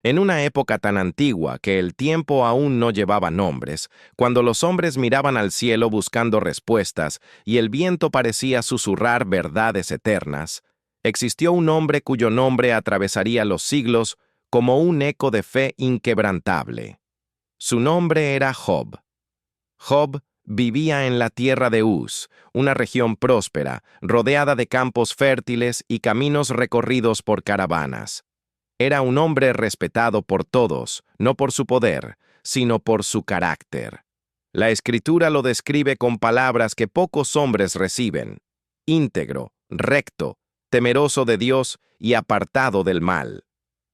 En una época tan antigua que el tiempo aún no llevaba nombres, cuando los hombres miraban al cielo buscando respuestas y el viento parecía susurrar verdades eternas, existió un hombre cuyo nombre atravesaría los siglos como un eco de fe inquebrantable. Su nombre era Job. Job vivía en la tierra de Uz, una región próspera, rodeada de campos fértiles y caminos recorridos por caravanas. Era un hombre respetado por todos, no por su poder, sino por su carácter. La Escritura lo describe con palabras que pocos hombres reciben: íntegro, recto, temeroso de Dios y apartado del mal.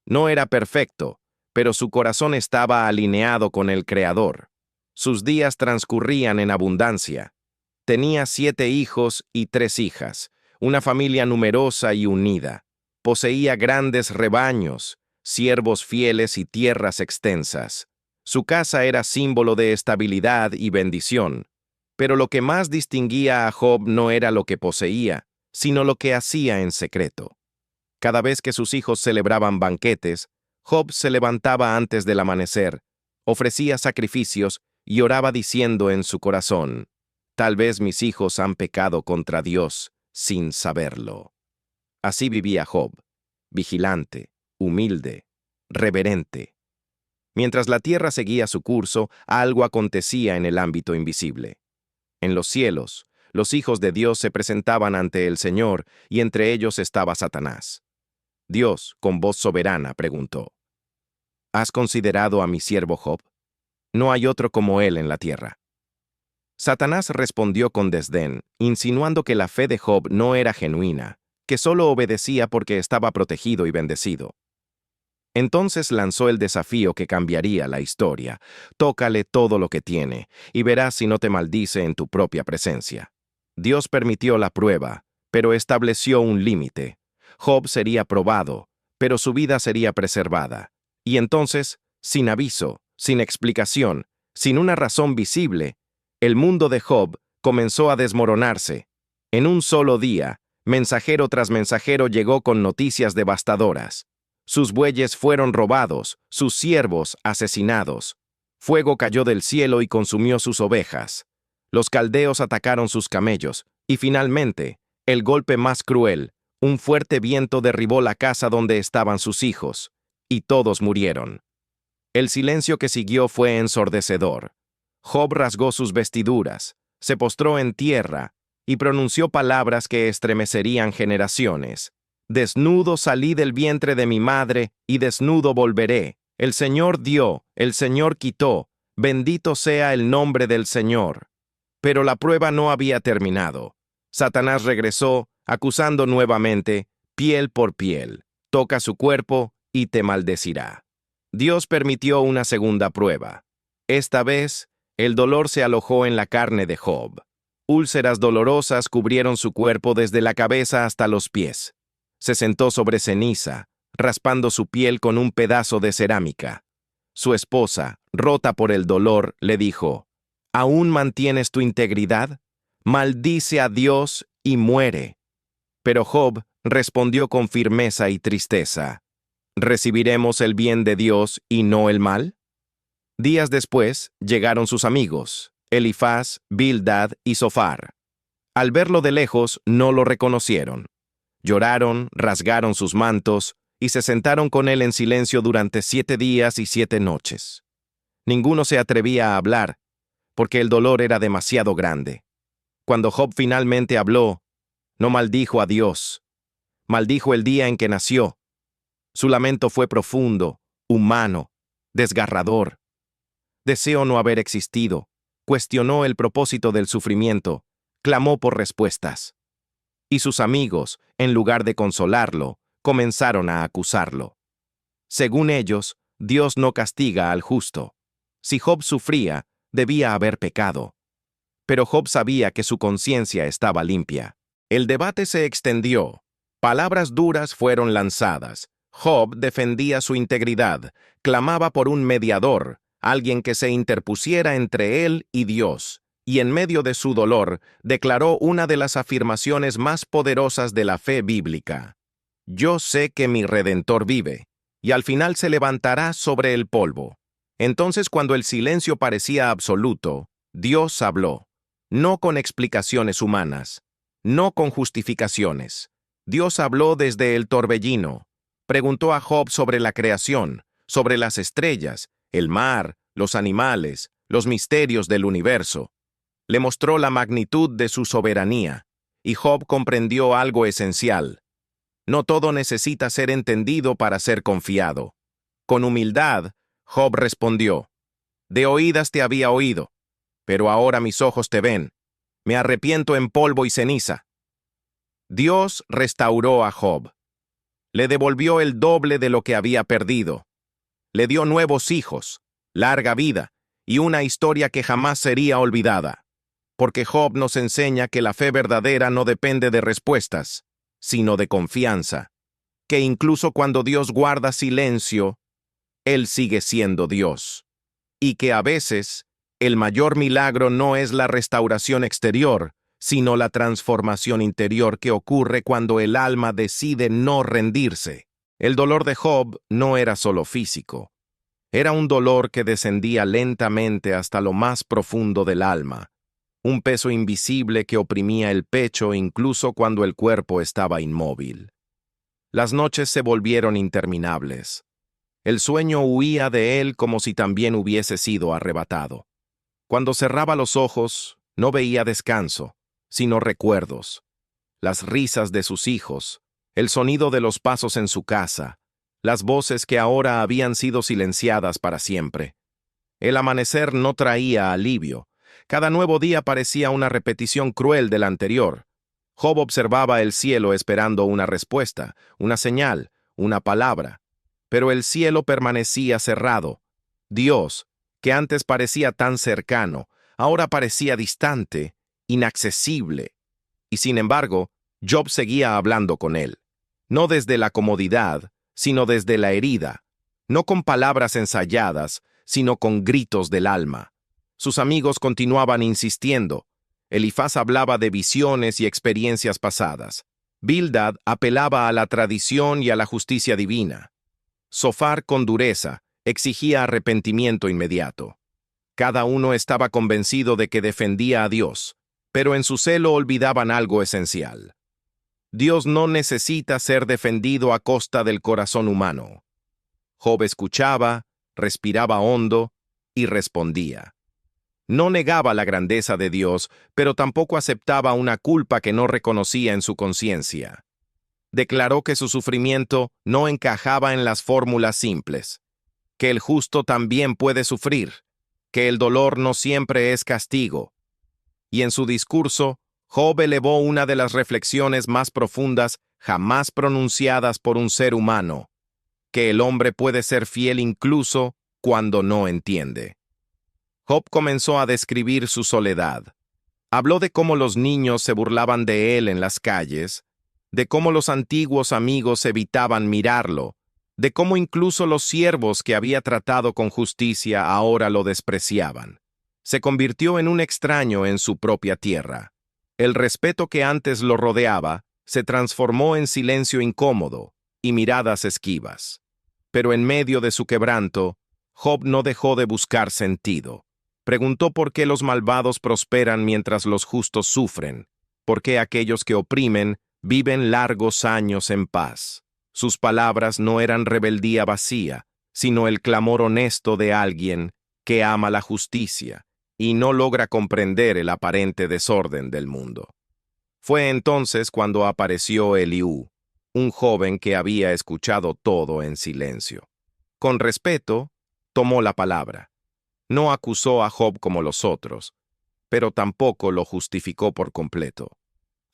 No era perfecto, pero su corazón estaba alineado con el Creador. Sus días transcurrían en abundancia. Tenía 7 hijos y 3 hijas, una familia numerosa y unida. Poseía grandes rebaños, siervos fieles y tierras extensas. Su casa era símbolo de estabilidad y bendición. Pero lo que más distinguía a Job no era lo que poseía, sino lo que hacía en secreto. Cada vez que sus hijos celebraban banquetes, Job se levantaba antes del amanecer, ofrecía sacrificios y oraba diciendo en su corazón: «Tal vez mis hijos han pecado contra Dios sin saberlo». Así vivía Job, vigilante, humilde, reverente. Mientras la tierra seguía su curso, algo acontecía en el ámbito invisible. En los cielos, los hijos de Dios se presentaban ante el Señor, y entre ellos estaba Satanás. Dios, con voz soberana, preguntó: ¿Has considerado a mi siervo Job? No hay otro como él en la tierra. Satanás respondió con desdén, insinuando que la fe de Job no era genuina, que solo obedecía porque estaba protegido y bendecido. Entonces lanzó el desafío que cambiaría la historia: tócale todo lo que tiene, y verás si no te maldice en tu propia presencia. Dios permitió la prueba, pero estableció un límite. Job sería probado, pero su vida sería preservada. Y entonces, sin aviso, sin explicación, sin una razón visible, el mundo de Job comenzó a desmoronarse. En un solo día, mensajero tras mensajero llegó con noticias devastadoras. Sus bueyes fueron robados, sus siervos asesinados. Fuego cayó del cielo y consumió sus ovejas. Los caldeos atacaron sus camellos, y finalmente, el golpe más cruel: un fuerte viento derribó la casa donde estaban sus hijos, y todos murieron. El silencio que siguió fue ensordecedor. Job rasgó sus vestiduras, se postró en tierra, y pronunció palabras que estremecerían generaciones. «Desnudo salí del vientre de mi madre, y desnudo volveré. El Señor dio, el Señor quitó. Bendito sea el nombre del Señor». Pero la prueba no había terminado. Satanás regresó, acusando nuevamente: «Piel por piel. Toca su cuerpo y te maldecirá». Dios permitió una segunda prueba. Esta vez, el dolor se alojó en la carne de Job. Úlceras dolorosas cubrieron su cuerpo desde la cabeza hasta los pies. Se sentó sobre ceniza, raspando su piel con un pedazo de cerámica. Su esposa, rota por el dolor, le dijo: «¿Aún mantienes tu integridad? Maldice a Dios y muere». Pero Job respondió con firmeza y tristeza: ¿recibiremos el bien de Dios y no el mal? Días después llegaron sus amigos, Elifaz, Bildad y Zofar. Al verlo de lejos, no lo reconocieron. Lloraron, rasgaron sus mantos y se sentaron con él en silencio durante 7 días y 7 noches. Ninguno se atrevía a hablar, porque el dolor era demasiado grande. Cuando Job finalmente habló, no maldijo a Dios, maldijo el día en que nació. Su lamento fue profundo, humano, desgarrador. Deseó no haber existido, cuestionó el propósito del sufrimiento, clamó por respuestas. Y sus amigos, en lugar de consolarlo, comenzaron a acusarlo. Según ellos, Dios no castiga al justo. Si Job sufría, debía haber pecado. Pero Job sabía que su conciencia estaba limpia. El debate se extendió. Palabras duras fueron lanzadas. Job defendía su integridad, clamaba por un mediador, alguien que se interpusiera entre él y Dios, y en medio de su dolor declaró una de las afirmaciones más poderosas de la fe bíblica: «Yo sé que mi Redentor vive, y al final se levantará sobre el polvo. Entonces, cuando el silencio parecía absoluto, Dios habló, no con explicaciones humanas, no con justificaciones. Dios habló desde el torbellino. Preguntó a Job sobre la creación, sobre las estrellas, el mar, los animales, los misterios del universo. Le mostró la magnitud de su soberanía, y Job comprendió algo esencial. No todo necesita ser entendido para ser confiado. Con humildad, Job respondió, «De oídas te había oído, pero ahora mis ojos te ven. Me arrepiento en polvo y ceniza». Dios restauró a Job. Le devolvió el doble de lo que había perdido. Le dio nuevos hijos, larga vida y una historia que jamás sería olvidada. Porque Job nos enseña que la fe verdadera no depende de respuestas, sino de confianza. Que incluso cuando Dios guarda silencio, Él sigue siendo Dios. Y que a veces, el mayor milagro no es la restauración exterior, sino la transformación interior que ocurre cuando el alma decide no rendirse. El dolor de Job no era solo físico. Era un dolor que descendía lentamente hasta lo más profundo del alma, un peso invisible que oprimía el pecho incluso cuando el cuerpo estaba inmóvil. Las noches se volvieron interminables. El sueño huía de él como si también hubiese sido arrebatado. Cuando cerraba los ojos, no veía descanso, sino recuerdos. Las risas de sus hijos, el sonido de los pasos en su casa, las voces que ahora habían sido silenciadas para siempre. El amanecer no traía alivio. Cada nuevo día parecía una repetición cruel del anterior. Job observaba el cielo esperando una respuesta, una señal, una palabra. Pero el cielo permanecía cerrado. Dios, que antes parecía tan cercano, ahora parecía distante, inaccesible. Y sin embargo, Job seguía hablando con él. No desde la comodidad, sino desde la herida. No con palabras ensayadas, sino con gritos del alma. Sus amigos continuaban insistiendo. Elifaz hablaba de visiones y experiencias pasadas. Bildad apelaba a la tradición y a la justicia divina. Sofar, con dureza, exigía arrepentimiento inmediato. Cada uno estaba convencido de que defendía a Dios, pero en su celo olvidaban algo esencial. Dios no necesita ser defendido a costa del corazón humano. Job escuchaba, respiraba hondo y respondía. No negaba la grandeza de Dios, pero tampoco aceptaba una culpa que no reconocía en su conciencia. Declaró que su sufrimiento no encajaba en las fórmulas simples, que el justo también puede sufrir, que el dolor no siempre es castigo. Y en su discurso, Job elevó una de las reflexiones más profundas jamás pronunciadas por un ser humano, que el hombre puede ser fiel incluso cuando no entiende. Job comenzó a describir su soledad. Habló de cómo los niños se burlaban de él en las calles, de cómo los antiguos amigos evitaban mirarlo, de cómo incluso los siervos que había tratado con justicia ahora lo despreciaban. Se convirtió en un extraño en su propia tierra. El respeto que antes lo rodeaba se transformó en silencio incómodo y miradas esquivas. Pero en medio de su quebranto, Job no dejó de buscar sentido. Preguntó por qué los malvados prosperan mientras los justos sufren, por qué aquellos que oprimen viven largos años en paz. Sus palabras no eran rebeldía vacía, sino el clamor honesto de alguien que ama la justicia y no logra comprender el aparente desorden del mundo. Fue entonces cuando apareció Eliú, un joven que había escuchado todo en silencio. Con respeto, tomó la palabra. No acusó a Job como los otros, pero tampoco lo justificó por completo.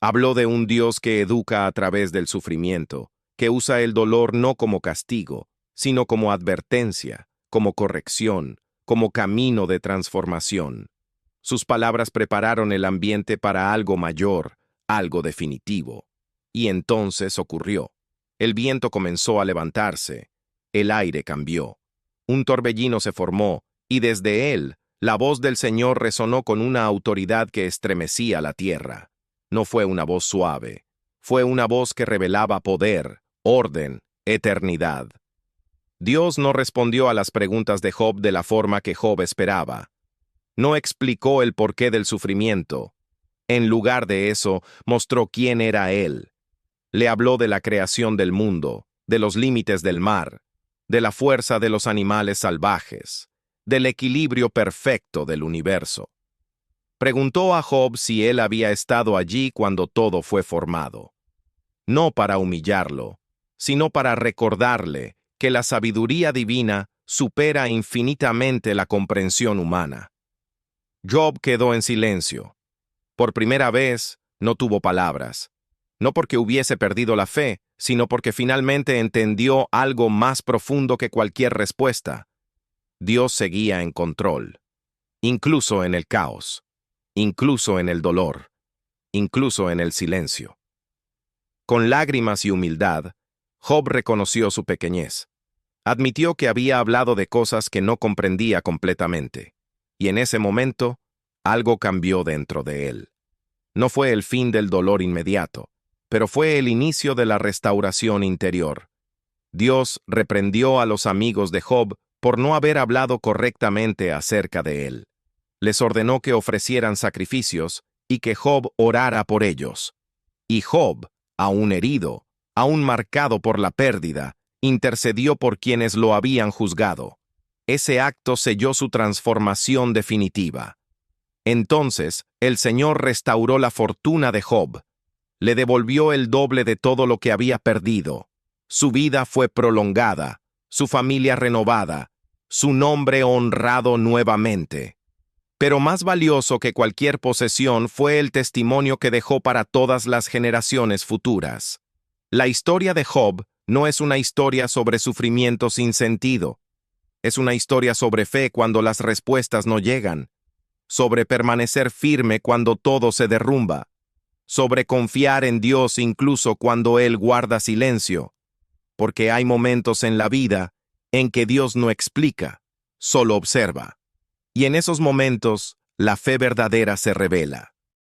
Habló de un Dios que educa a través del sufrimiento, que usa el dolor no como castigo, sino como advertencia, como corrección, como camino de transformación. Sus palabras prepararon el ambiente para algo mayor, algo definitivo. Y entonces ocurrió. El viento comenzó a levantarse, el aire cambió. Un torbellino se formó, y desde él, la voz del Señor resonó con una autoridad que estremecía la tierra. No fue una voz suave, fue una voz que revelaba poder, orden, eternidad. Dios no respondió a las preguntas de Job de la forma que Job esperaba. No explicó el porqué del sufrimiento. En lugar de eso, mostró quién era Él. Le habló de la creación del mundo, de los límites del mar, de la fuerza de los animales salvajes, del equilibrio perfecto del universo. Preguntó a Job si él había estado allí cuando todo fue formado. No para humillarlo, sino para recordarle que la sabiduría divina supera infinitamente la comprensión humana. Job quedó en silencio. Por primera vez, no tuvo palabras. No porque hubiese perdido la fe, sino porque finalmente entendió algo más profundo que cualquier respuesta. Dios seguía en control, incluso en el caos, incluso en el dolor, incluso en el silencio. Con lágrimas y humildad, Job reconoció su pequeñez. Admitió que había hablado de cosas que no comprendía completamente, y en ese momento, algo cambió dentro de él. No fue el fin del dolor inmediato, pero fue el inicio de la restauración interior. Dios reprendió a los amigos de Job por no haber hablado correctamente acerca de él. Les ordenó que ofrecieran sacrificios y que Job orara por ellos. Y Job, aún herido, aún marcado por la pérdida, intercedió por quienes lo habían juzgado. Ese acto selló su transformación definitiva. Entonces, el Señor restauró la fortuna de Job. Le devolvió el doble de todo lo que había perdido. Su vida fue prolongada, su familia renovada, su nombre honrado nuevamente. Pero más valioso que cualquier posesión fue el testimonio que dejó para todas las generaciones futuras. La historia de Job no es una historia sobre sufrimiento sin sentido. Es una historia sobre fe cuando las respuestas no llegan, sobre permanecer firme cuando todo se derrumba, sobre confiar en Dios incluso cuando Él guarda silencio, porque hay momentos en la vida en que Dios no explica, solo observa. Y en esos momentos, la fe verdadera se revela.